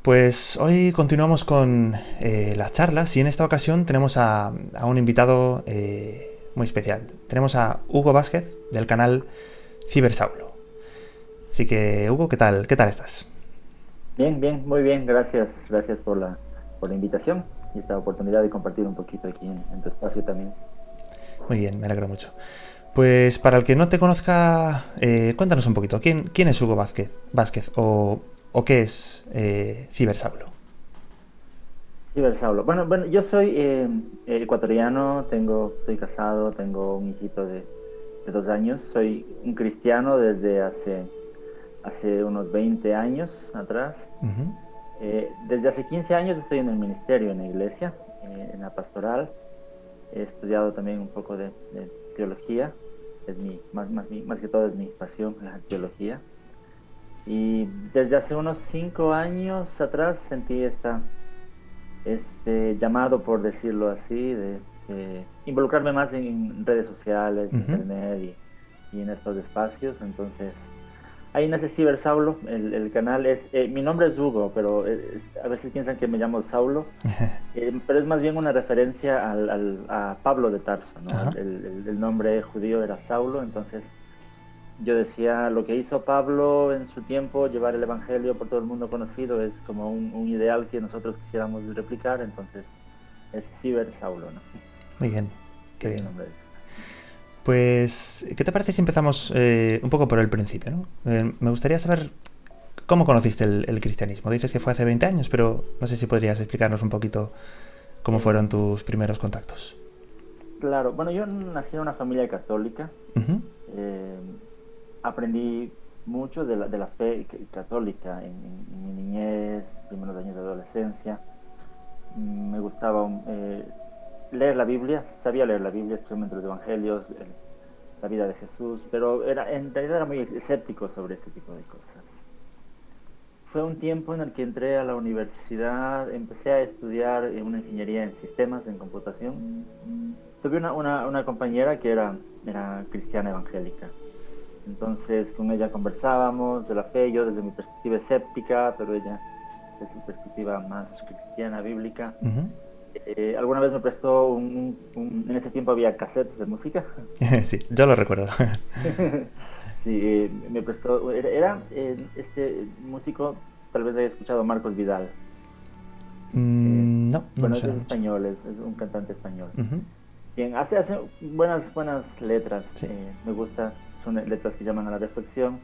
Pues hoy continuamos con las charlas y en esta ocasión tenemos a un invitado muy especial. Tenemos a Hugo Vázquez del canal Cibersaulo. Así que, Hugo, ¿qué tal estás? Bien, bien, muy bien, gracias, gracias por la invitación y esta oportunidad de compartir un poquito aquí en tu espacio también. Muy bien, me alegro mucho. Pues para el que no te conozca, cuéntanos un poquito. ¿Quién es Hugo Vázquez o qué es Cibersaulo? Sí, Saulo. Bueno, yo soy ecuatoriano, estoy casado, tengo un hijito de 2 años, soy un cristiano desde hace unos 20 años atrás. Ujú. Desde hace 15 años estoy en el ministerio, en la iglesia, en la pastoral. He estudiado también un poco de teología, más que todo es mi pasión, la teología. Y desde hace unos 5 años atrás sentí este llamado, por decirlo así, de involucrarme más en redes sociales, Ujú. internet y en estos espacios. Entonces, ahí nace Ciber Saulo. El canal mi nombre es Hugo, pero a veces piensan que me llamo Saulo, pero es más bien una referencia a Pablo de Tarso, ¿no? Ajá. El nombre judío era Saulo, entonces yo decía, lo que hizo Pablo en su tiempo, llevar el Evangelio por todo el mundo conocido, es como un ideal que nosotros quisiéramos replicar, entonces es Ciber Saulo, ¿no? Muy bien, qué Es el bien. nombre del canal. Pues, ¿qué te parece si empezamos un poco por el principio, ¿no? Me gustaría saber cómo conociste el cristianismo. Dices que fue hace 20 años, pero no sé si podrías explicarnos un poquito cómo fueron Eh, tus primeros contactos. claro, bueno, yo nací en una familia católica, Ujú. eh, aprendí mucho de la fe católica en mi niñez, primeros años de adolescencia. Me gustaba leer la Biblia, sabía leer la Biblia, especialmente los evangelios, la vida de Jesús, pero en realidad era muy escéptico sobre este tipo de cosas. Fue un tiempo en el que entré a la universidad, empecé a estudiar una ingeniería en sistemas, en computación. Tuve una compañera que era cristiana evangélica. Entonces con ella conversábamos de la fe, yo desde mi perspectiva escéptica, pero ella desde su perspectiva más cristiana, bíblica. Ujú. Alguna vez me prestó en ese tiempo había cassettes de música. Sí, yo lo recuerdo. Sí, me prestó, este músico, tal vez haya escuchado Marcos Vidal. No, no me Bueno, suena es mucho. español, es un cantante español. Ujú. Bien, hace buenas letras, Sí. me gusta, son letras que llaman a la reflexión.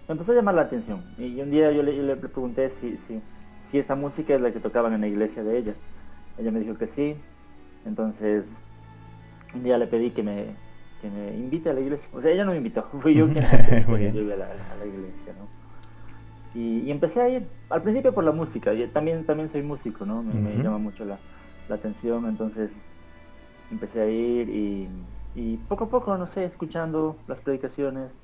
Me empezó a llamar la atención y un día yo le pregunté si esta música es la que tocaban en la iglesia de ella. Ella me dijo que sí, entonces un día le pedí que me invite a la iglesia. O sea, ella no me invitó, fui yo Ujú. quien le pedí que Muy me bien. lleve a la iglesia, ¿no? Y empecé a ir, al principio por la música, y también soy músico, ¿no? Me Ujú. llama mucho la atención, entonces empecé a ir y poco a poco, no sé, escuchando las predicaciones,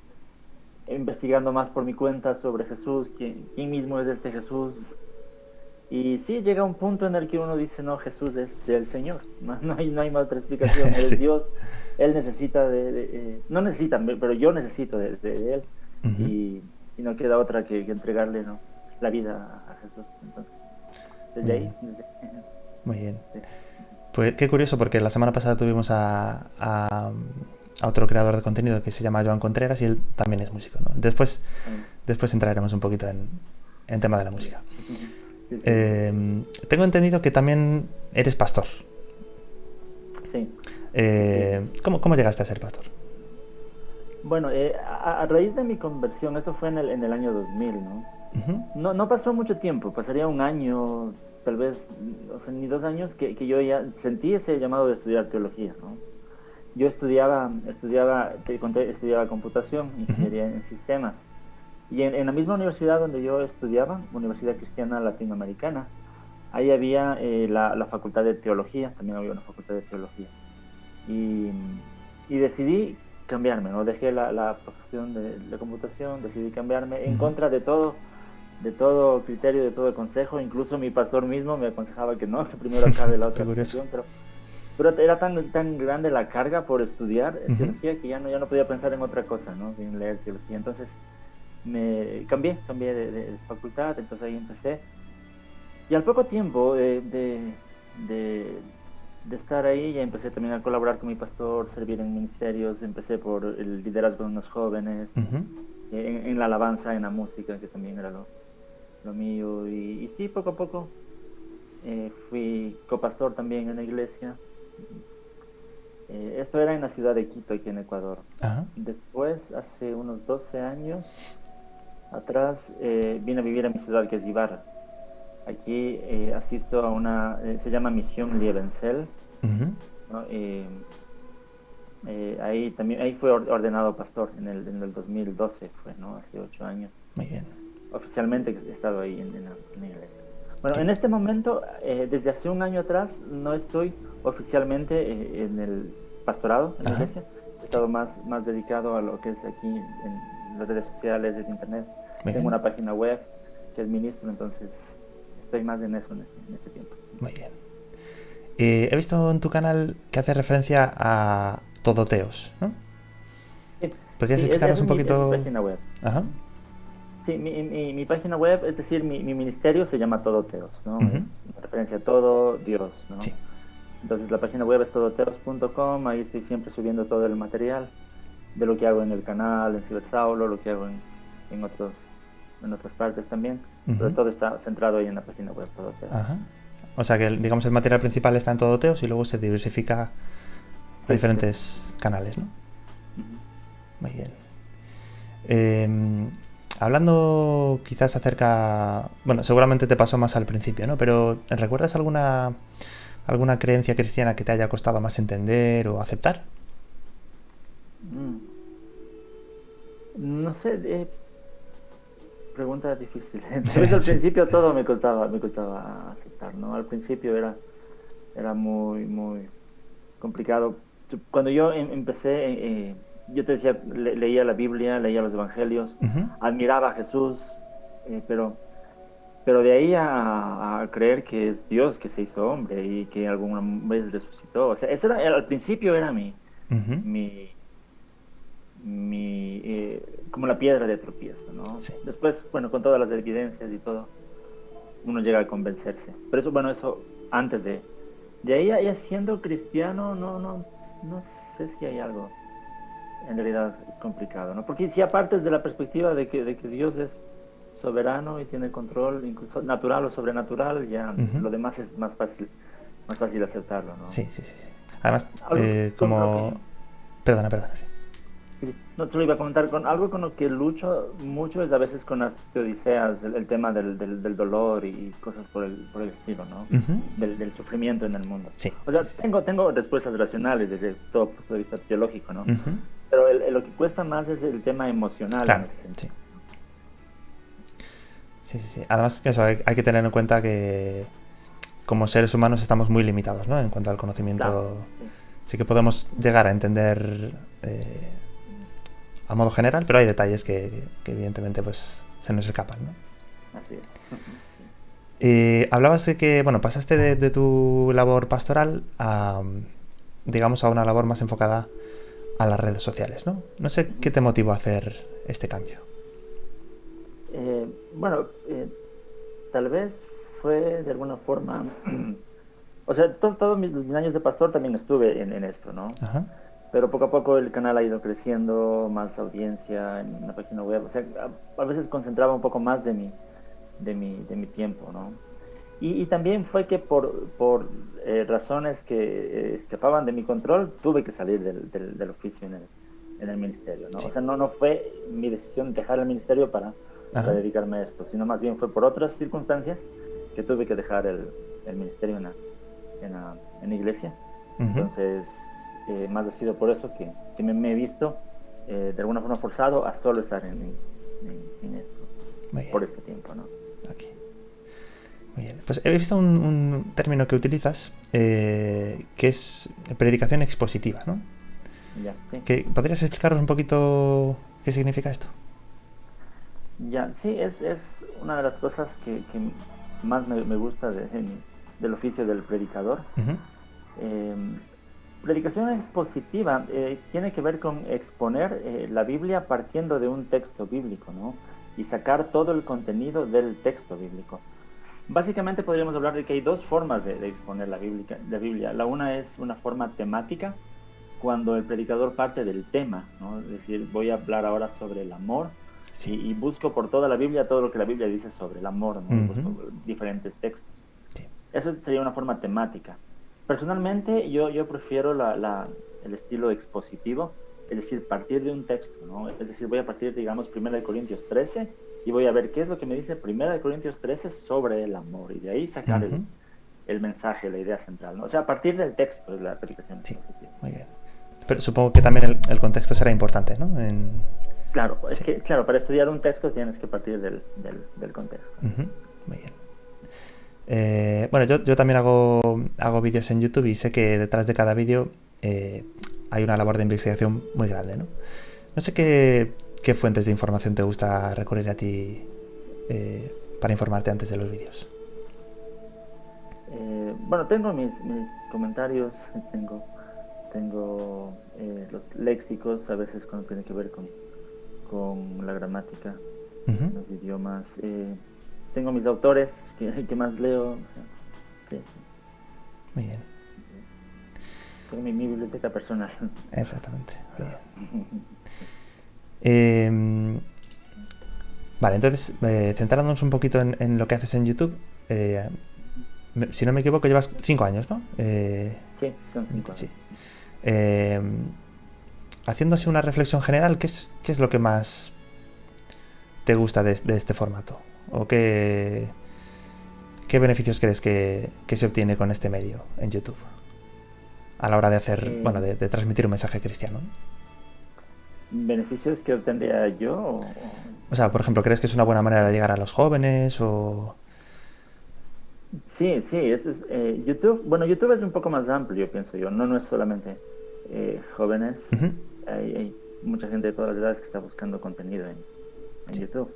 investigando más por mi cuenta sobre Jesús, quién mismo es este Jesús. Y sí, llega un punto en el que uno dice, no, Jesús es el Señor, no hay más otra explicación, Él es Sí. Dios, Él necesita no necesita, pero yo necesito de Él, Ujú. y, y no queda otra que entregarle, ¿no? La vida a Jesús. Entonces, desde Muy ahí, bien. desde, Muy bien. sí. Pues qué curioso porque la semana pasada tuvimos a otro creador de contenido que se llama Joan Contreras y él también es músico, ¿no? Después entraremos un poquito en tema de la música. Sí, sí, Tengo entendido que también eres pastor. sí, sí, sí. ¿Cómo llegaste a ser pastor? Bueno, a raíz de mi conversión, esto fue en el año 2000, ¿no? Ujú. No pasó mucho tiempo, pasaría un año, tal vez, o sea, ni 2 años, que yo ya sentí ese llamado de estudiar teología, ¿no? Yo te conté, estudiaba computación, Ujú. ingeniería en sistemas, y en la misma universidad donde yo estudiaba, Universidad Cristiana Latinoamericana, ahí había la facultad de teología, también había una facultad de teología, y, y decidí cambiarme, ¿no? Dejé la profesión de computación, decidí cambiarme en Ujú. contra de todo criterio, de todo consejo. Incluso mi pastor mismo me aconsejaba que no, que primero acabe la Qué otra curioso. profesión, pero era tan grande la carga por estudiar Ujú. teología que ya no podía pensar en otra cosa, ¿no? En leer teología. Entonces me cambié de facultad, entonces ahí empecé. Y al poco tiempo de, de estar ahí, ya empecé también a colaborar con mi pastor, servir en ministerios, empecé por el liderazgo de unos jóvenes, Ujú. en la alabanza, en la música, que también era lo mío. Y sí, poco a poco fui copastor también en la iglesia. Esto era en la ciudad de Quito, aquí en Ecuador. Ajá. Después, hace unos 12 años atrás, vine a vivir a mi ciudad, que es Ibarra. Aquí asisto a una, se llama Misión Liebencel, Ujú. ¿no? Ahí también, ahí fue ordenado pastor en el 2012, fue, ¿no? Hace 8 años. Muy bien. Oficialmente he estado ahí en la iglesia. Bueno, ¿Qué? en este momento, desde hace un año atrás, no estoy oficialmente en el pastorado, en la Ajá. iglesia. He Sí. estado más dedicado a lo que es aquí en las redes sociales, en internet. Muy Tengo bien. una página web que administro, entonces estoy más en eso en este tiempo. Muy bien. He visto en tu canal que hace referencia a Todoteos, ¿no? Sí, ¿Podrías sí, explicarnos esa un es mi poquito? página web. Ajá. Ujú. Sí, mi página web, es decir, mi ministerio se llama Todo Teos, ¿no? Ujú. Es una referencia a todo Dios, ¿no? Sí. Entonces la página web es todoteos.com, ahí estoy siempre subiendo todo el material de lo que hago en el canal, en Cibersaulo, lo que hago en otros, en otras partes también, pero Ujú. todo está centrado ahí en la página web Todo Teos. Ajá. O sea que, digamos, el material principal está en Todoteos y luego se diversifica a Sí, sí. diferentes canales, ¿no? Ujú. Muy bien. Eh, Hablando quizás acerca... Bueno, seguramente te pasó más al principio, ¿no? Pero ¿recuerdas alguna creencia cristiana que te haya costado más entender o aceptar? Mm. No sé, pregunta difícil. Tal vez al Sí. principio todo me costaba aceptar, ¿no? Al principio era muy complicado. Cuando yo empecé, yo te decía, leía la Biblia, leía los Evangelios, Ujú. admiraba a Jesús, pero de ahí a creer que es Dios que se hizo hombre y que alguna vez resucitó. O sea, eso era, al principio era Ujú. mi, como la piedra de tropiezo, ¿no? Sí. Después, bueno, con todas las evidencias y todo, uno llega a convencerse. Pero eso, bueno, eso antes de ahí, ya siendo cristiano, no sé si hay algo en realidad complicado, ¿no? Porque si apartes de la perspectiva de que Dios es soberano y tiene control, incluso natural o sobrenatural, ya Ujú. lo demás es más fácil aceptarlo, ¿no? Sí, sí, sí, sí. Además, Algo con lo como... que Perdona, perdona, sí. sí, no te lo iba a comentar, con algo con lo que lucho mucho es a veces con las teodiceas, el tema del dolor y cosas por el estilo, ¿no? Ujú. Del sufrimiento en el mundo. Sí, O sí, sea, sí, sí. tengo respuestas racionales desde todo punto de vista teológico, ¿no? Ujú. Pero lo que cuesta más es el tema emocional en Claro, ese sí. sentido. Sí, sí, sí. Además, eso, hay que tener en cuenta que como seres humanos estamos muy limitados, ¿no? En cuanto al Claro, conocimiento. sí, Sí que podemos llegar a entender a modo general, pero hay detalles que evidentemente pues se nos escapan, ¿no? así es. Sí. Hablabas de que, bueno, pasaste de tu labor pastoral a, digamos, a una labor más enfocada a las redes sociales, ¿no? No sé qué Ujú. te motivó a hacer este cambio. Bueno, tal vez fue de alguna forma, o sea, todos mis años de pastor también estuve en esto, ¿no? Ajá. Pero poco a poco el canal ha ido creciendo, más audiencia en la página web, o sea, a veces concentraba un poco más de mi tiempo, ¿no? Y también fue que por razones que escapaban de mi control, tuve que salir del oficio en el ministerio, ¿no? O Sí. sea, no fue mi decisión dejar el ministerio para Ajá. dedicarme a esto, sino más bien fue por otras circunstancias que tuve que dejar el ministerio en la iglesia. Ujú. Entonces, más ha sido por eso que me he visto de alguna forma forzado a solo estar en esto, Muy bien. por este tiempo, ¿no? Aquí. Muy bien. Pues he visto un término que utilizas que es predicación expositiva, ¿no? Ya, sí. ¿Podrías explicaros un poquito qué significa esto? Ya, sí, es una de las cosas que más me gusta del oficio del predicador. Ujú. Eh, Predicación expositiva tiene que ver con exponer la Biblia partiendo de un texto bíblico, ¿no? Y sacar todo el contenido del texto bíblico. Básicamente podríamos hablar de que hay dos formas de exponer la Biblia. La una es una forma temática, cuando el predicador parte del tema, ¿no? Es decir, voy a hablar ahora sobre el amor Sí. y busco por toda la Biblia todo lo que la Biblia dice sobre el amor, ¿no? Y busco diferentes textos. Sí. Eso sería una forma temática. Personalmente, yo prefiero el estilo expositivo, es decir, partir de un texto, ¿no? Es decir, voy a partir, digamos, 1 Corintios 13 y voy a ver qué es lo que me dice 1 Corintios 13 sobre el amor y de ahí sacar el mensaje, la idea central, ¿no? O sea, a partir del texto es la predicación expositiva. Muy bien. Pero supongo que también el contexto será importante, ¿no? Claro, es que, claro, para estudiar un texto tienes que partir del contexto. Muy bien. Bueno, yo también hago vídeos en YouTube y sé que detrás de cada vídeo hay una labor de investigación muy grande, ¿no? No sé qué fuentes de información te gusta recurrir a ti para informarte antes de los vídeos. Bueno, tengo mis comentarios, tengo los léxicos, a veces cuando tiene que ver con la gramática, los idiomas. Tengo mis autores que más leo. Sí. Muy bien. Tengo mi biblioteca personal. Exactamente. Bien. Vale, entonces, centrándonos un poquito en lo que haces en YouTube, si no me equivoco, llevas 5 años, ¿no? Sí, son 5 años. Sí. Haciendo así una reflexión general, ¿qué es lo que más te gusta de este formato? ¿O qué beneficios crees que se obtiene con este medio en YouTube? A la hora de hacer, bueno, de transmitir un mensaje cristiano. ¿Beneficios que obtendría yo? O sea, por ejemplo, ¿crees que es una buena manera de llegar a los jóvenes o...? Sí, eso es, YouTube, bueno, YouTube es un poco más amplio, pienso yo, no es solamente jóvenes, hay mucha gente de todas las edades que está buscando contenido en YouTube.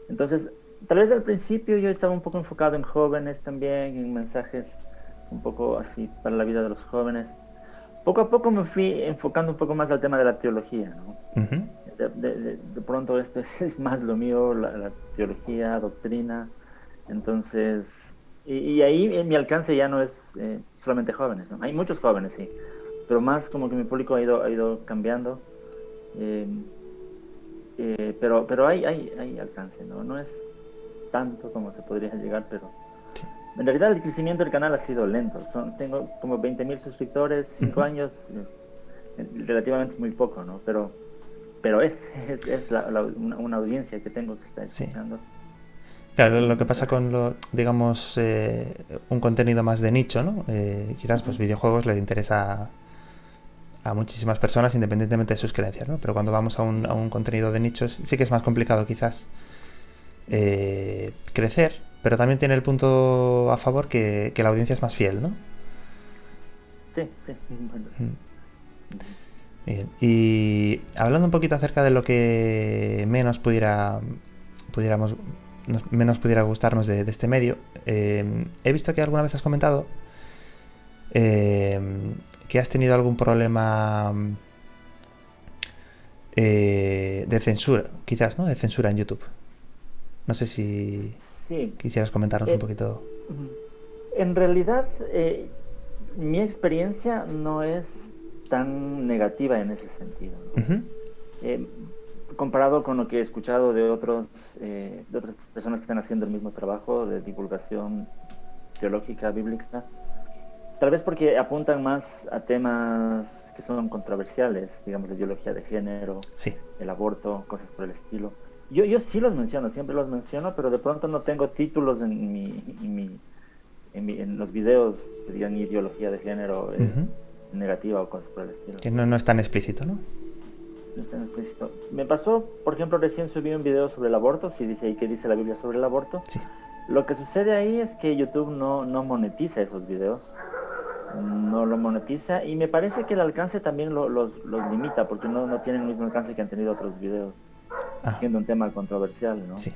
Entonces, tal vez al principio yo estaba un poco enfocado en jóvenes también, en mensajes un poco así para la vida de los jóvenes. Poco a poco me fui enfocando un poco más al tema de la teología, ¿no? De pronto esto es más lo mío, la teología, doctrina, entonces... Y ahí en mi alcance ya no es solamente jóvenes, ¿no? Hay muchos jóvenes, sí, pero más como que mi público ha ido cambiando. Pero hay alcance, ¿no? No es tanto como se podría llegar, pero en realidad el crecimiento del canal ha sido lento. Tengo como 20,000 suscriptores, 5 años, relativamente muy poco, ¿no? Pero es una audiencia que tengo que estar escuchando. Claro, lo que pasa con digamos, un contenido más de nicho, ¿no? Quizás pues videojuegos le interesa a muchísimas personas independientemente de sus creencias, ¿no? Pero cuando vamos a un contenido de nichos sí que es más complicado quizás crecer, pero también tiene el punto a favor que la audiencia es más fiel, ¿no? Sí. Bien. Y hablando un poquito acerca de lo que menos pudiera gustarnos de este medio, he visto que alguna vez has comentado que has tenido algún problema de censura, quizás, ¿no? De censura en YouTube. No sé si quisieras comentarnos un poquito. En realidad, mi experiencia no es tan negativa en ese sentido, ¿no? Comparado con lo que he escuchado de otras personas que están haciendo el mismo trabajo de divulgación teológica, bíblica, tal vez porque apuntan más a temas que son controversiales, digamos, la ideología de género, el aborto, cosas por el estilo. Yo sí los menciono, siempre los menciono, pero de pronto no tengo títulos en los videos que digan ideología de género es negativa o cosas por el estilo. Que no es tan explícito, ¿no? No es tan explícito. Me pasó, por ejemplo, recién subí un video sobre el aborto, si dice ahí que dice la Biblia sobre el aborto. Sí. Lo que sucede ahí es que YouTube no monetiza esos videos, no lo monetiza, y me parece que el alcance también los limita, porque no tienen el mismo alcance que han tenido otros videos, siendo un tema controversial, ¿no? Sí.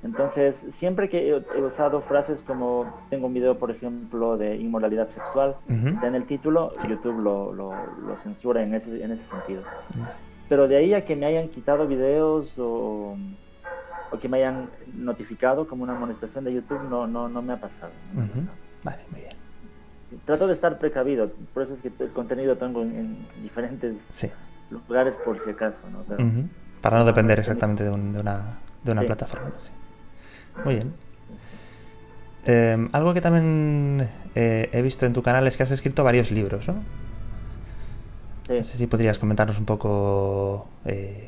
Entonces, siempre que he usado frases como, tengo un video, por ejemplo, de inmoralidad sexual, está en el título, YouTube lo censura en ese sentido. Pero de ahí a que me hayan quitado videos o o que me hayan notificado como una amonestación de YouTube, no me ha pasado. No me ha pasado. Vale, muy bien. Trato de estar precavido, por eso es que el contenido tengo en diferentes Sí. lugares por si acaso, ¿no? Pero, para no depender no exactamente de una sí. plataforma. Sí. Muy bien. Sí, sí. Algo que también he visto en tu canal es que has escrito varios libros, ¿no? No Sí. sé si podrías comentarnos un poco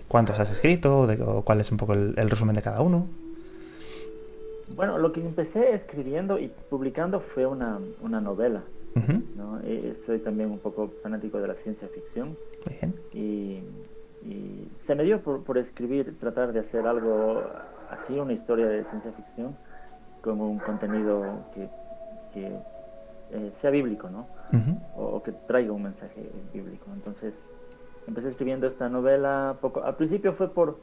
cuántos has escrito o cuál es un poco el resumen de cada uno. Bueno, lo que empecé escribiendo y publicando fue una novela, Ujú. ¿no? Soy también un poco fanático de la ciencia ficción Muy bien. y, y se me dio por escribir, tratar de hacer algo así, una historia de ciencia ficción con un contenido que sea bíblico, ¿no? Ujú. O que traiga un mensaje bíblico. Entonces, empecé escribiendo esta novela poco. Al principio fue por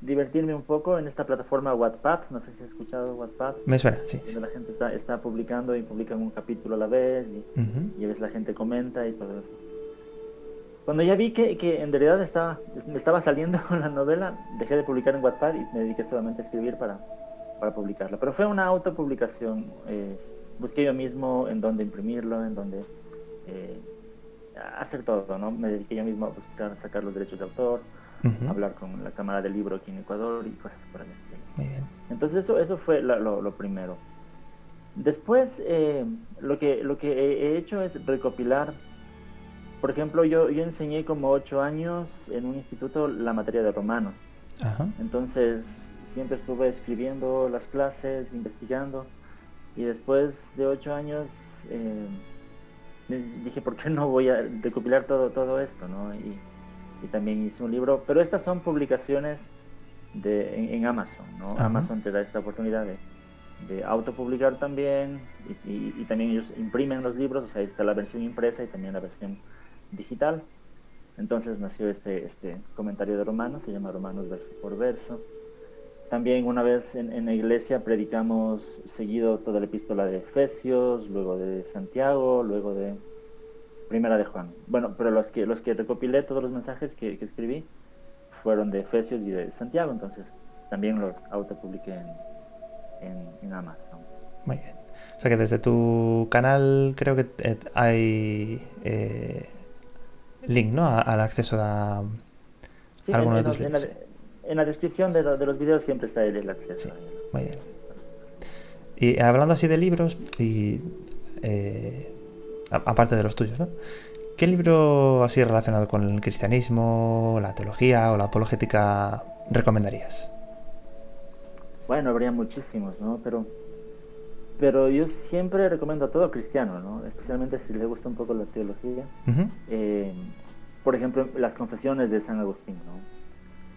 divertirme un poco en esta plataforma Wattpad, no sé si has escuchado Wattpad, Me suena, sí, sí. donde la gente está publicando y publican un capítulo a la vez Ujú. y a veces la gente comenta y todo eso. Cuando ya vi que en realidad me estaba saliendo la novela, dejé de publicar en Wattpad y me dediqué solamente a escribir para publicarla. Pero fue una autopublicación. Busqué yo mismo en dónde imprimirlo, en dónde eh, hacer todo, ¿no? Me dediqué yo mismo a buscar, sacar los derechos de autor, Ujú. hablar con la Cámara del Libro aquí en Ecuador y cosas por el estilo. Muy bien. Entonces eso fue lo primero. Después, lo que he hecho es recopilar. Por ejemplo, yo enseñé como 8 años en un instituto la materia de romanos. Ajá. Entonces, siempre estuve escribiendo las clases, investigando. Y después de 8 años, eh, dije, ¿por qué no voy a recopilar todo esto, ¿no? Y también hice un libro. Pero estas son publicaciones en Amazon, ¿no? Ajá. Amazon te da esta oportunidad de autopublicar también. Y también ellos imprimen los libros. O sea, ahí está la versión impresa y también la versión digital. Entonces nació este comentario de Romanos, se llama Romanos verso por verso. También una vez en la iglesia predicamos seguido toda la epístola de Efesios, luego de Santiago, luego de Primera de Juan. Bueno, pero los que recopilé, todos los mensajes que escribí, fueron de Efesios y de Santiago, entonces también los autopubliqué en Amazon. Muy bien. O sea que desde tu canal creo que hay link, ¿no? Al acceso a Sí, alguno de tus libros. Sí. en la descripción de los videos siempre está el Sí. acceso ahí, ¿no? Muy bien. Y hablando así de libros y aparte de los tuyos, ¿no? ¿Qué libro así relacionado con el cristianismo, la teología o la apologética recomendarías? Bueno, habría muchísimos, ¿no? Pero yo siempre recomiendo a todo cristiano, ¿no? Especialmente si le gusta un poco la teología. Ujú. Eh, por ejemplo, las confesiones de San Agustín, ¿no?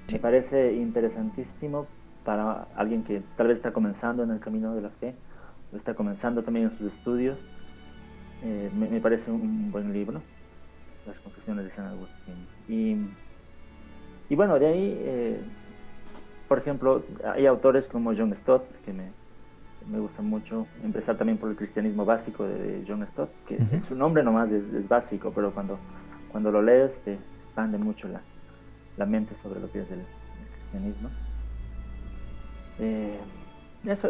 Me Sí. parece interesantísimo para alguien que tal vez está comenzando en el camino de la fe, o está comenzando también en sus estudios. Me parece un buen libro, las confesiones de San Agustín. Y bueno, de ahí, por ejemplo, hay autores como John Stott, que me gusta mucho. Empezar también por el cristianismo básico de John Stott, que Ujú. su nombre nomás es básico, pero cuando lo lees te expande mucho la mente sobre lo que es el cristianismo. Eh, Eso,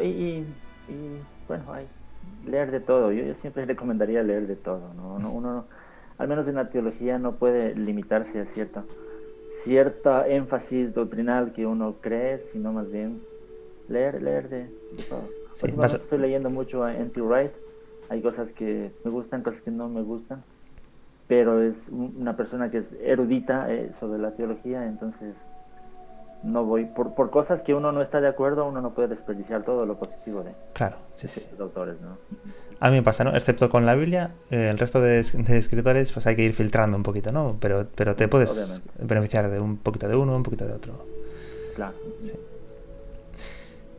bueno, hay leer de todo. Yo siempre recomendaría leer de todo, ¿no? Uno, al menos en la teología, no puede limitarse a cierta énfasis doctrinal que uno cree, sino más bien leer de todo. Sí. Últimamente estoy leyendo mucho a N.T. Wright. Hay cosas que me gustan, cosas que no me gustan, pero es una persona que es erudita sobre la teología, entonces no voy, por cosas que uno no está de acuerdo, uno no puede desperdiciar todo lo positivo Claro, sí, de sí, sí. ciertos autores, ¿no? A mí me pasa, ¿no? Excepto con la Biblia, el resto de escritores, pues hay que ir filtrando un poquito, ¿no? Pero te puedes Obviamente, beneficiar de un poquito de uno, un poquito de otro. claro. Sí.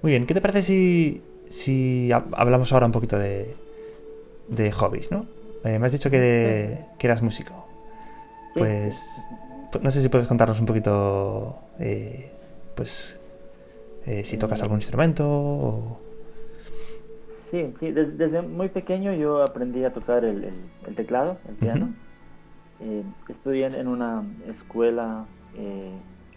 Muy bien, ¿qué te parece si hablamos ahora un poquito de hobbies, ¿no? Me has dicho Sí, que eras músico. sí, sí. Pues no sé si puedes contarnos un poquito, pues, si tocas algún Eh, instrumento o... sí, desde muy pequeño yo aprendí a tocar el teclado, el Ujú. piano. Estudié en una escuela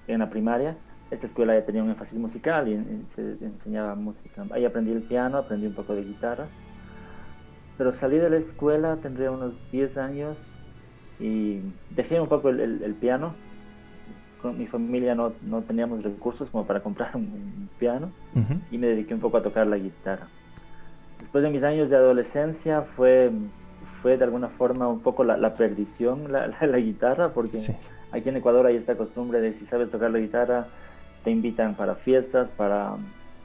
en la primaria esta escuela ya tenía un énfasis musical y se enseñaba música. Ahí aprendí el piano, aprendí un poco de guitarra, pero salí de la escuela, tendría unos 10 años y dejé un poco el piano. Con mi familia no teníamos recursos como para comprar un piano Ujú. y me dediqué un poco a tocar la guitarra. Después de mis años de adolescencia fue de alguna forma un poco la perdición la guitarra, porque Sí. aquí en Ecuador hay esta costumbre de si sabes tocar la guitarra, te invitan para fiestas,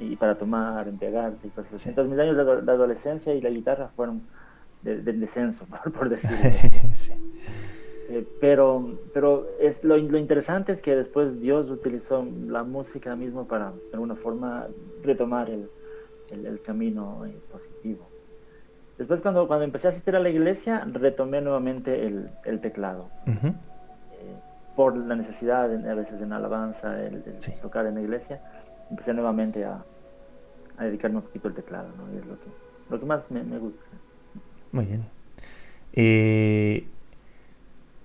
y para tomar, embriagarte y cosas así. Sí. Entonces mis años de adolescencia y la guitarra fueron de descenso, por decirlo así. Sí. Pero lo interesante es que después Dios utilizó la música mismo para, de alguna forma, retomar el camino positivo. Después, cuando empecé a asistir a la iglesia, retomé nuevamente el teclado. Ujú. Por la necesidad, a veces en alabanza, el Sí. tocar en la iglesia, empecé nuevamente a dedicarme un poquito al teclado, ¿no? Y es lo que más me gusta. Muy bien. Y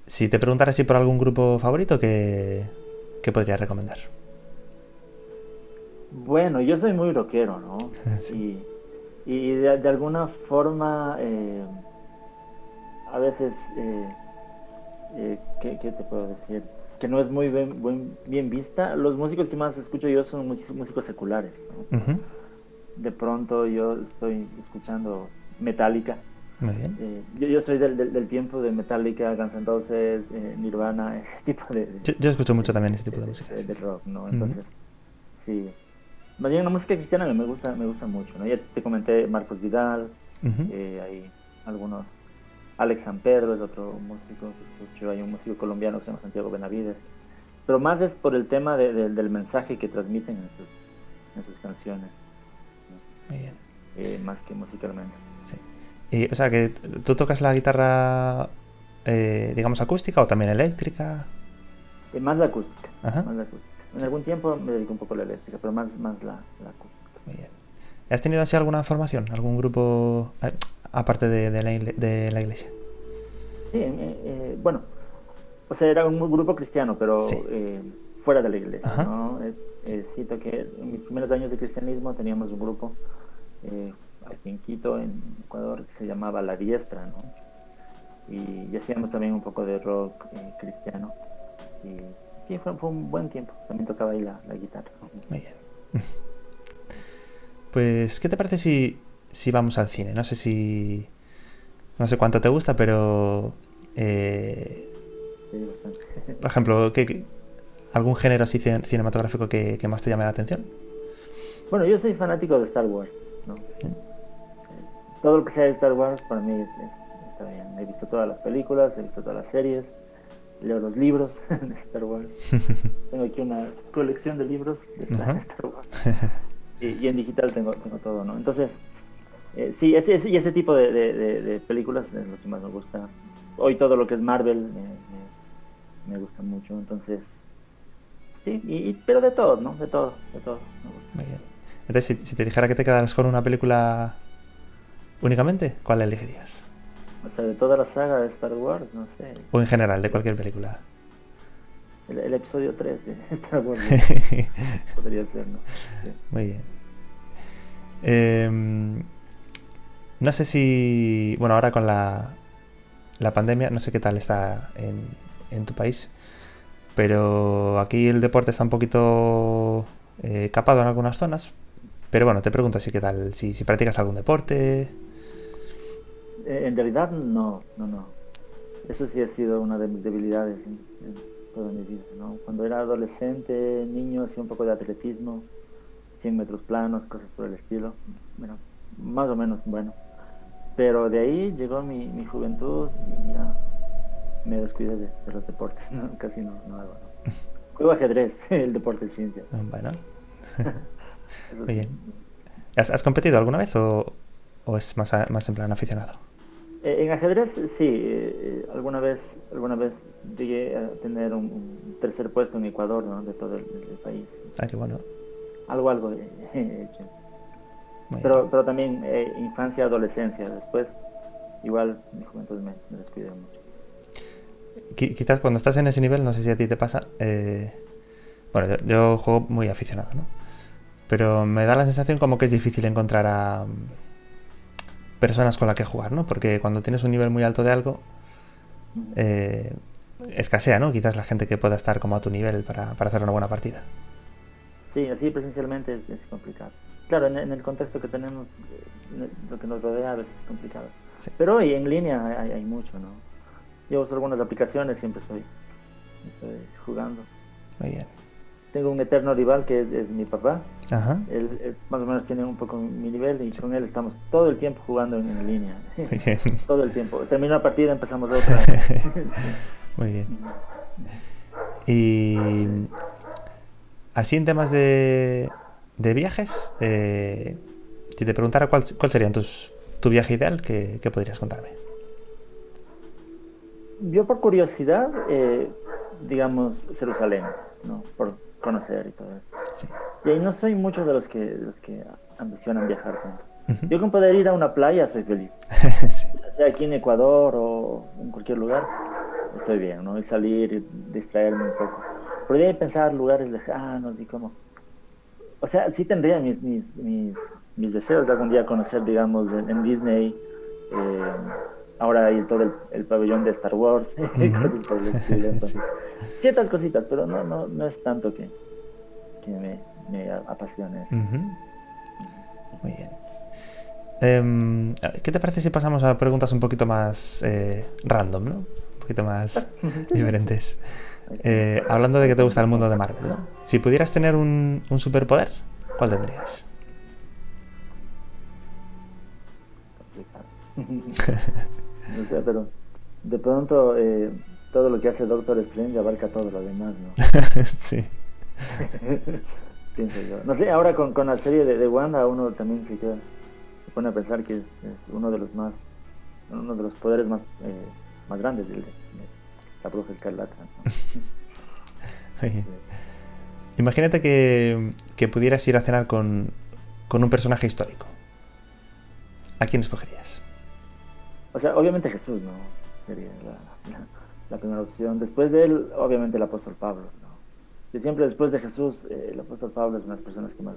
si te preguntara si por algún grupo favorito, ¿qué podrías recomendar? Bueno, yo soy muy rockero, ¿no? Sí. Y de alguna forma, a veces, ¿qué te puedo decir? Que no es muy bien vista. Los músicos que más escucho yo son músicos seculares, ¿no? Ujú. De pronto yo estoy escuchando Metallica. Muy bien. Yo soy del tiempo de Metallica, Guns N' Roses, Nirvana, ese tipo Yo escucho mucho también ese tipo de música. Sí, de sí. rock, ¿no? Ujú. Entonces, sí. Más bien la música cristiana me gusta mucho, ¿no? Ya te comenté Marcos Vidal, Ujú. hay algunos, Alex Sampedro es otro músico que escucho, hay un músico colombiano que se llama Santiago Benavides, pero más es por el tema del mensaje que transmiten en sus canciones, Muy bien. ¿no? Más que musicalmente. Sí. O sea, que tú tocas la guitarra, digamos, acústica o también eléctrica. Más la acústica, Ajá. más la acústica. En Sí. algún tiempo me dedico un poco a la eléctrica, pero más la acústica. Muy bien. ¿Has tenido así alguna formación? ¿Algún grupo aparte de la iglesia? Sí, bueno, o sea, era un grupo cristiano, Sí. pero fuera de la iglesia, Ajá. ¿no? Sí. Cito que en mis primeros años de cristianismo teníamos un grupo eh, aquí en Quito, en Ecuador, que se llamaba La Diestra, ¿no? Y hacíamos también un poco de rock cristiano. Y sí, fue un buen tiempo. También tocaba ahí la guitarra. Muy bien. Pues, ¿qué te parece si vamos al cine? No sé cuánto te gusta, pero... Sí, bastante. por ejemplo, ¿algún género así cinematográfico que más te llame la atención? Bueno, yo soy fanático de Star Wars, ¿no? Todo lo que sea de Star Wars para mí está bien. He visto todas las películas, he visto todas las series, leo los libros de Star Wars. Tengo aquí una colección de libros de Ajá. Star Wars. Y en digital tengo todo, ¿no? Entonces, sí, ese tipo de películas es lo que más me gusta. Hoy todo lo que es Marvel me gusta mucho, entonces, sí, pero de todo, ¿no? De todo me gusta. Muy bien. Entonces, si te dijera que te quedaras con una película únicamente, ¿cuál elegirías? O sea, de toda la saga de Star Wars, no sé. O en general, de cualquier película. El episodio 3 de Star Wars podría ser, ¿no? Sí. Muy bien. No sé si... Bueno, ahora con la pandemia, no sé qué tal está en tu país, pero aquí el deporte está un poquito capado en algunas zonas. Pero bueno, te pregunto si qué tal, si practicas algún deporte. En realidad, no. Eso sí ha sido una de mis debilidades en toda mi vida, ¿no? Cuando era adolescente, niño, hacía un poco de atletismo, 100 metros planos, cosas por el estilo. Bueno, más o menos bueno. Pero de ahí llegó mi juventud y ya me descuidé de los deportes, ¿no? Casi no hago, ¿no? Juego ajedrez, el deporte de ciencia. Bueno, Eso muy sí. bien. ¿Has competido alguna vez o es más en plan aficionado? En ajedrez, sí, alguna vez llegué a tener un tercer puesto en Ecuador, ¿no? De todo el país. Ah, qué bueno. Algo he hecho. Muy bien. Pero también infancia, adolescencia. Después, igual, mi juventud me descuidé mucho. Quizás cuando estás en ese nivel, no sé si a ti te pasa, Bueno, yo juego muy aficionado, ¿no? Pero me da la sensación como que es difícil encontrar a personas con las que jugar, ¿no? Porque cuando tienes un nivel muy alto de algo, eh, escasea, ¿no? Quizás la gente que pueda estar como a tu nivel para hacer una buena partida. Sí, así presencialmente es complicado. Claro, en el contexto que tenemos, lo que nos rodea a veces es complicado. Sí, Pero y en línea hay mucho, ¿no? Yo uso algunas aplicaciones, siempre estoy jugando. muy bien. Tengo un eterno rival que es mi papá. Ajá, Él más o menos tiene un poco mi nivel y sí, con él estamos todo el tiempo jugando en línea. muy bien. Todo el tiempo. Termina una partida, empezamos otra. Sí. Muy bien. Ujú. Y Sí. así en temas de viajes, si te preguntara cuál sería tu viaje ideal, ¿qué podrías contarme? Yo por curiosidad, digamos, Jerusalén, ¿no? Por conocer y todo eso. Sí. Y ahí no soy mucho de los que ambicionan viajar tanto. Ujú. Yo con poder ir a una playa soy feliz. Sí. Ya sea aquí en Ecuador o en cualquier lugar, estoy bien, ¿no? Y salir, y distraerme un poco. Podría pensar lugares lejanos y como... O sea, sí tendría mis deseos de algún día conocer, digamos, en Disney, eh, ahora hay todo el pabellón de Star Wars, Ujú. cosas por el estilo. Sí. Entonces, ciertas cositas, pero no es tanto que me apasione eso. Ujú. Muy bien. ¿Qué te parece si pasamos a preguntas un poquito más random, ¿no? Un poquito más Sí, diferentes. excelente. Hablando de que te Parece gusta el mundo mejor. de Marvel, ¿no? Si pudieras tener un superpoder, ¿cuál tendrías? Complicado. No sé, pero de pronto todo lo que hace Doctor Strange abarca todo lo demás, ¿no? Sí. Pienso yo. No sé, ahora con la serie de Wanda uno también se pone a pensar que es uno de los poderes más grandes de la bruja escarlata, ¿no? Muy bien. Sí. Imagínate que pudieras ir a cenar con un personaje histórico. ¿A quién escogerías? O sea, obviamente Jesús, ¿no? Sería la primera opción. Después de él, obviamente el apóstol Pablo, ¿no? Y siempre después de Jesús, el apóstol Pablo es una de las personas que más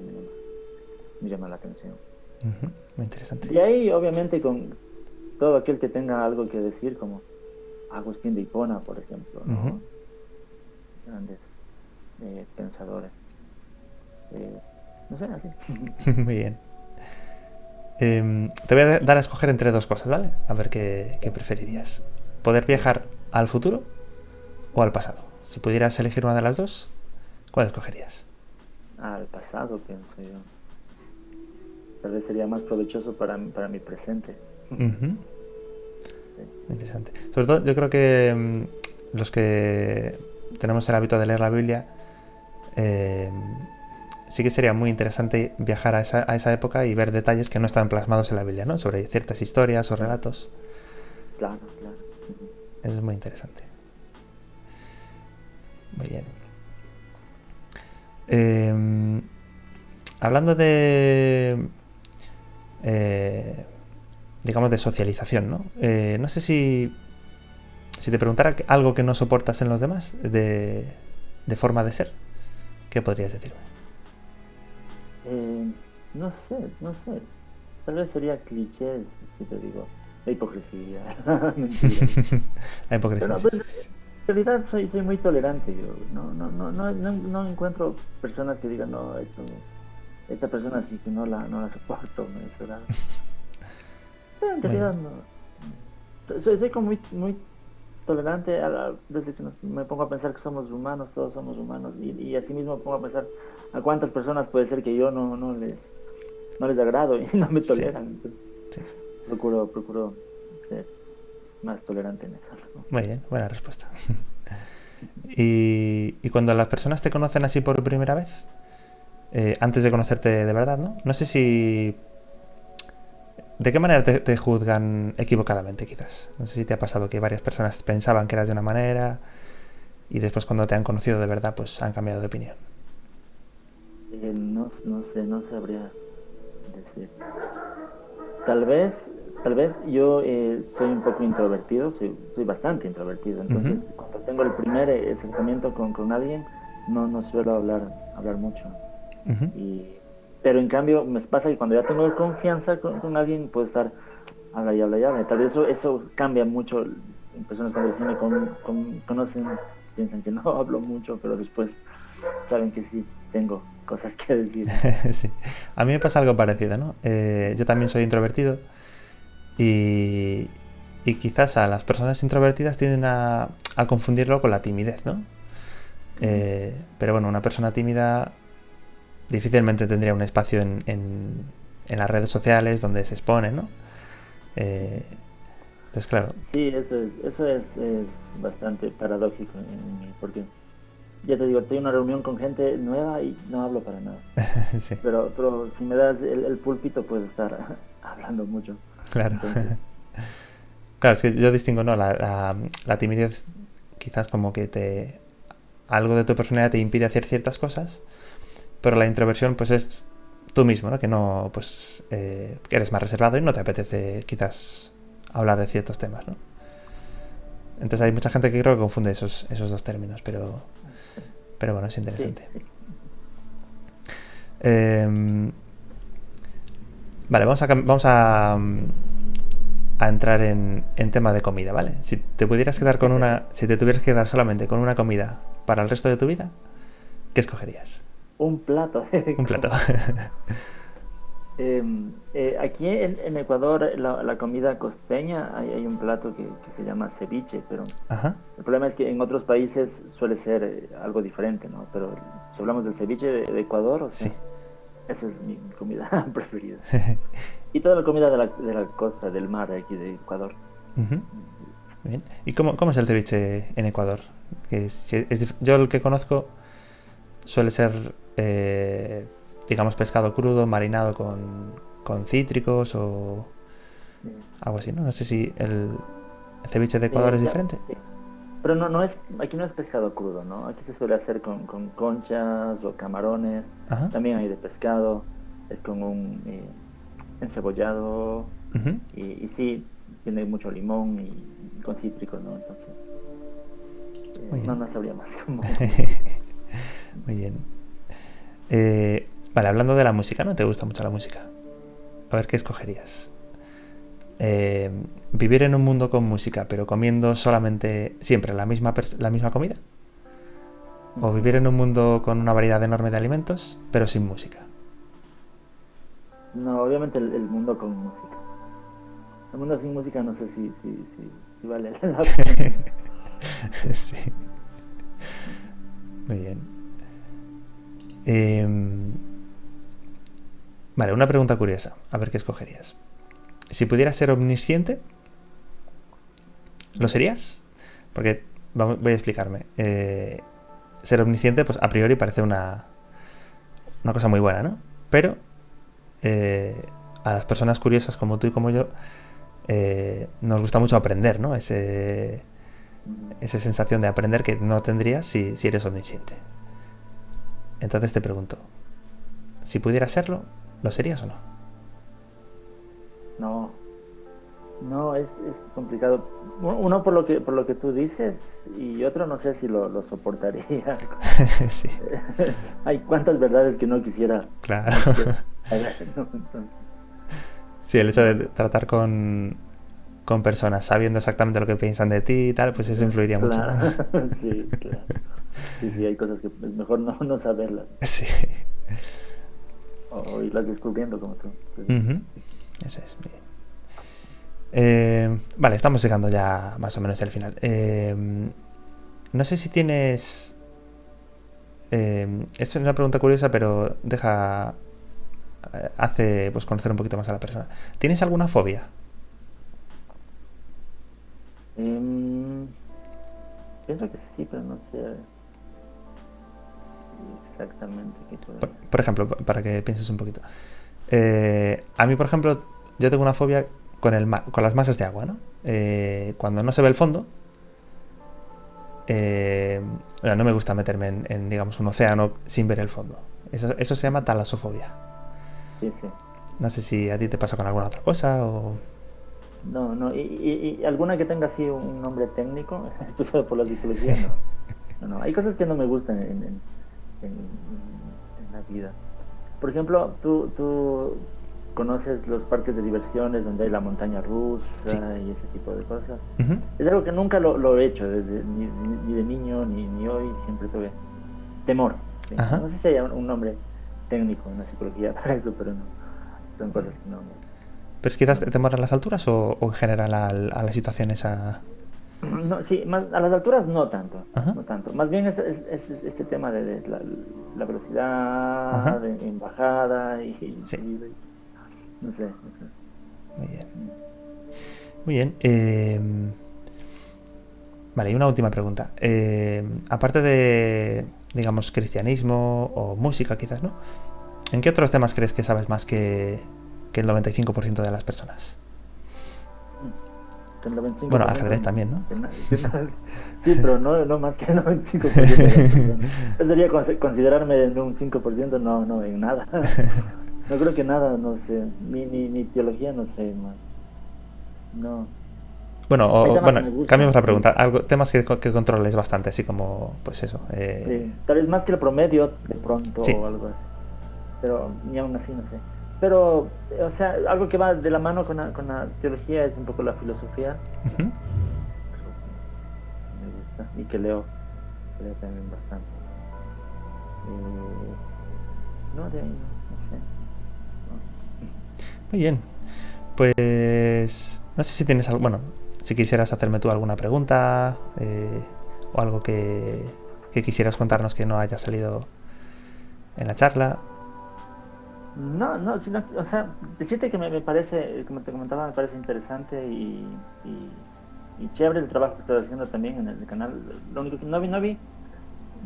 me llama la atención. Ujú. Muy interesante. Y ahí, obviamente, con todo aquel que tenga algo que decir, como Agustín de Hipona, por ejemplo, Ujú. ¿no? Grandes pensadores. Eh, no sé, así. Muy bien. Te voy a dar a escoger entre dos cosas, ¿vale? A ver qué preferirías. ¿Poder viajar al futuro o al pasado? Si pudieras elegir una de las dos, ¿cuál escogerías? Al pasado, pienso yo. Tal vez sería más provechoso para mi presente. Ujú. Sí, Muy interesante. Sobre todo, yo creo que los que tenemos el hábito de leer la Biblia, eh, sí que sería muy interesante viajar a esa época y ver detalles que no están plasmados en la Biblia, ¿no? Sobre ciertas historias o sí, relatos. claro, claro. Ujú. Eso es muy interesante. Muy bien. Eh, Hablando eh, digamos, de socialización, ¿no? No sé si te preguntara algo que no soportas en los demás, de forma de ser, ¿qué podrías decirme? Eh, no sé, no sé. Tal vez sería clichés si te digo la hipocresía. Mentira. La Pero hipocresía, no, sí, pues, sí, sí. en realidad soy muy tolerante. Yo no encuentro personas que digan, no, esta persona sí que no la soporto, me desagradable. Pero en Muy bien. realidad no. Soy como muy tolerante desde que me pongo a pensar que somos humanos, todos somos humanos, y así mismo me pongo a pensar a cuántas personas puede ser que yo no les agrado y no me Sí, toleran. Entonces, sí, sí. procuro ser más tolerante en eso, ¿no? Muy bien, buena respuesta. Y cuando las personas te conocen así por primera vez, antes de conocerte de verdad, ¿no? No sé si... ¿De qué manera te juzgan equivocadamente, quizás? No sé si te ha pasado que varias personas pensaban que eras de una manera y después cuando te han conocido de verdad, pues han cambiado de opinión. No sé, no sabría decir. Tal vez, tal vez yo soy un poco introvertido, soy bastante introvertido. Ujú. Entonces, cuando tengo el primer acercamiento con alguien, no suelo hablar mucho. Ujú. Y, pero en cambio me pasa que cuando ya tengo confianza con alguien, puedo estar habla y habla. Tal vez eso cambia mucho. En personas cuando recién me conocen, piensan que no hablo mucho, pero después saben que sí tengo cosas que decir. Sí. A mí me pasa algo parecido, ¿no? Yo también soy introvertido y, y quizás a las personas introvertidas tienden a confundirlo con la timidez, ¿no? Ujú. Pero bueno, una persona tímida difícilmente tendría un espacio en las redes sociales donde se expone, ¿no? Eh, entonces, claro, Sí, es bastante paradójico en mí, porque ya te digo, estoy en una reunión con gente nueva y no hablo para nada. sí, Pero si me das el púlpito, puedo estar hablando mucho. claro. Entonces, Claro, es que yo distingo, ¿no? La timidez quizás como que algo de tu personalidad te impide hacer ciertas cosas, pero la introversión pues es tú mismo, ¿no? Que no, pues, que eres más reservado y no te apetece quizás hablar de ciertos temas, ¿no? Entonces hay mucha gente que creo que confunde esos dos términos, sí, pero bueno, es sí, interesante. sí. Eh, vale, a entrar en tema de comida, ¿vale? Si te pudieras quedar si te tuvieras que quedar solamente con una comida para el resto de tu vida, ¿qué escogerías? Un plato de Un plato. comida. Aquí en Ecuador, la comida costeña, hay un plato que se llama ceviche, pero Ajá. el problema es que en otros países suele ser algo diferente, ¿no? Pero si hablamos del ceviche de Ecuador, o Sí. sea, esa es mi comida preferida. Y toda la comida de la costa, del mar de aquí de Ecuador. Ujú. Bien. ¿Y cómo es el ceviche en Ecuador? Yo el que conozco suele ser, digamos, pescado crudo, marinado con cítricos o Sí. algo así, ¿no? No sé si el ceviche de Ecuador es diferente. Sí. Pero aquí no es pescado crudo, ¿no? Aquí se suele hacer con conchas o camarones. Ajá. También hay de pescado. Es con un encebollado. Ujú. Y sí, tiene mucho limón y con cítricos, ¿no? Entonces, Muy bien. no sabría más cómo. Muy bien. Vale, hablando de la música, ¿no te gusta mucho la música? A ver, ¿qué escogerías? Eh, ¿Vivir en un mundo con música, pero comiendo solamente siempre la misma comida? ¿O Ujú. vivir en un mundo con una variedad enorme de alimentos, pero sin música? No, obviamente el mundo con música. El mundo sin música no sé si vale la pena. Sí, muy bien. Eh, vale, una pregunta curiosa. A ver qué escogerías. Si pudieras ser omnisciente, ¿lo serías? Porque voy a explicarme. Ser omnisciente, pues a priori parece una cosa muy buena, ¿no? Pero a las personas curiosas como tú y como yo, nos gusta mucho aprender, ¿no? Esa sensación de aprender que no tendrías si eres omnisciente. Entonces te pregunto, si pudieras serlo, ¿lo serías o no? No, no, es complicado. Uno por lo que tú dices y otro no sé si lo soportaría. Sí, Hay cuantas verdades que no quisiera, claro. no quisiera saber, ¿no? Entonces, Sí, el hecho de no, tratar con personas sabiendo exactamente lo que piensan de ti y tal, pues eso influiría mucho, ¿no? claro, sí, claro. Sí, sí, hay cosas que es mejor no saberlas Sí. o irlas descubriendo como tú dices. Ujú. Eso es, bien. Vale, estamos llegando ya más o menos al final. No sé si tienes... esto es una pregunta curiosa, pero hace pues conocer un poquito más a la persona. ¿Tienes alguna fobia? Em, Pienso que sí, pero no sé exactamente qué podría. Por ejemplo, para que pienses un poquito. A mí, por ejemplo, yo tengo una fobia con las masas de agua, ¿no? Cuando no se ve el fondo, no me gusta meterme digamos, un océano sin ver el fondo. Eso se llama talasofobia. Sí, sí. No sé si a ti te pasa con alguna otra cosa o... No, no. Y alguna que tenga así un nombre técnico, especial por la psicología, no. No, no. Hay cosas que no me gustan. en la vida. Por ejemplo, tú conoces los parques de diversiones donde hay la montaña rusa Sí. y ese tipo de cosas. Ujú. Es algo que nunca lo he hecho, ni de niño ni hoy, siempre tuve temor. ¿Sí? Ajá. No sé si hay un nombre técnico en la psicología para eso, pero no, son cosas que no. ¿Pero es quizás temor a las alturas o en general a la situación esa? No, sí, más, a las alturas no tanto, Ajá. no tanto. Más bien es este tema de la Ajá. velocidad en bajada y Sí. subida. No sé, no sé. Muy bien. Muy bien. Vale, y una última pregunta. Aparte de, digamos, cristianismo o música, quizás, ¿no? ¿En qué otros temas crees que sabes más que el 95% de las personas? Que el Bueno, 95% ajedrez también, ¿no? sí, pero no más que el 95% de las personas. Eso sería considerarme en un 5%, no, en nada. No creo que nada, no sé. Ni teología, no sé más. No. Bueno, Hay temas que bueno, me cambiamos gustan, la sí. pregunta. Temas que controles bastante, así como, pues eso. Sí, tal vez más que el promedio de pronto Sí. o algo así, pero ni aún así no sé. Pero, o sea, algo que va de la mano con la teología es un poco la filosofía, Ujú. algo que me gusta y que leo también bastante. Eh, no, de ahí no sé. No. Muy bien. Pues no sé si tienes algo, bueno, si quisieras hacerme tú alguna pregunta o algo que quisieras contarnos que no haya salido en la charla. No, sino, o sea, decirte que me parece, como te comentaba, me parece interesante y chévere el trabajo que estás haciendo también en el canal. Lo único que no vi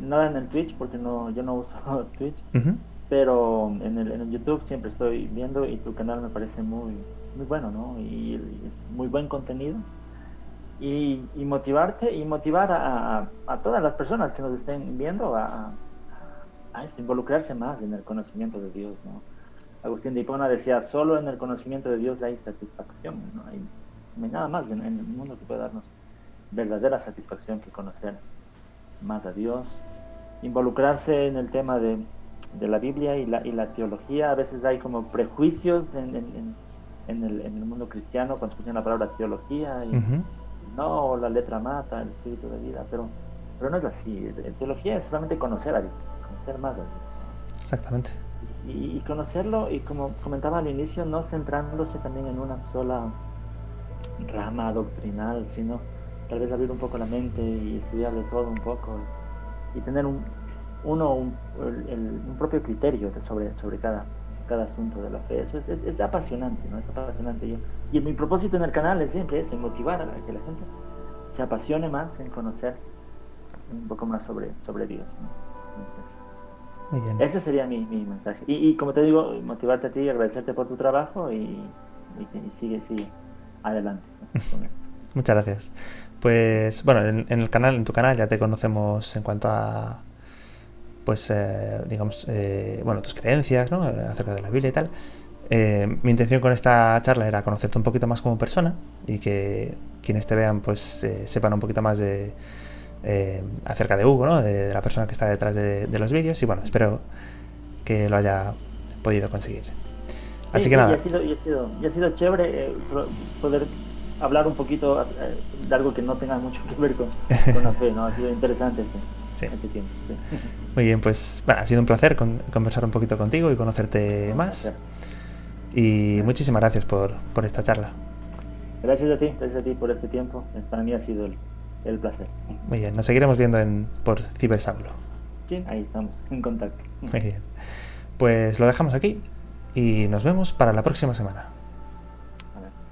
nada en el Twitch porque yo no uso Twitch, Ujú. pero en el YouTube siempre estoy viendo y tu canal me parece muy bueno, ¿no? Y es muy buen contenido. Y motivarte y motivar a todas las personas que nos estén viendo a eso, involucrarse más en el conocimiento de Dios, ¿no? Agustín de Hipona decía, solo en el conocimiento de Dios hay satisfacción, no hay nada más en el mundo que pueda darnos verdadera satisfacción que conocer más a Dios, involucrarse en el tema de la Biblia y la teología. A veces hay como prejuicios en el mundo cristiano cuando escuchan la palabra teología y Ujú. no, la letra mata, el espíritu de vida, pero no es así. Teología es solamente conocer a Dios, conocer más a Dios, ¿no? Exactamente. Y conocerlo, y como comentaba al inicio, no centrándose también en una sola rama doctrinal, sino tal vez abrir un poco la mente y estudiar de todo un poco y tener un propio criterio sobre cada asunto de la fe. Eso es apasionante, ¿no? Es apasionante. Y mi propósito en el canal es siempre ese, motivar a que la gente se apasione más en conocer un poco más sobre Dios, ¿no? Entonces, Muy bien. ese sería mi mensaje. Y como te digo, motivarte a ti, agradecerte por tu trabajo y sigue adelante, ¿no? Con esto. Muchas gracias. Pues bueno, en el canal, en tu canal ya te conocemos en cuanto a, pues, digamos, bueno, tus creencias, ¿no? Acerca de la Biblia y tal. Mi intención con esta charla era conocerte un poquito más como persona y que quienes te vean, pues, sepan un poquito más de acerca de Hugo, ¿no? De la persona que está detrás de los vídeos y bueno, espero que lo haya podido conseguir. Así Sí, que sí, y nada, ha sido chévere poder hablar un poquito de algo que no tenga mucho que ver con la fe, ¿no? Ha sido interesante sí. este tiempo, sí. Muy bien, pues bueno, ha sido un placer conversar un poquito contigo y conocerte Un más. placer. Y muchísimas gracias por esta charla. Gracias a ti por este tiempo. Para mí ha sido el placer. Muy bien, nos seguiremos viendo por Cibersaulo. Sí, ahí estamos, en contacto. Muy bien. Pues lo dejamos aquí y nos vemos para la próxima semana.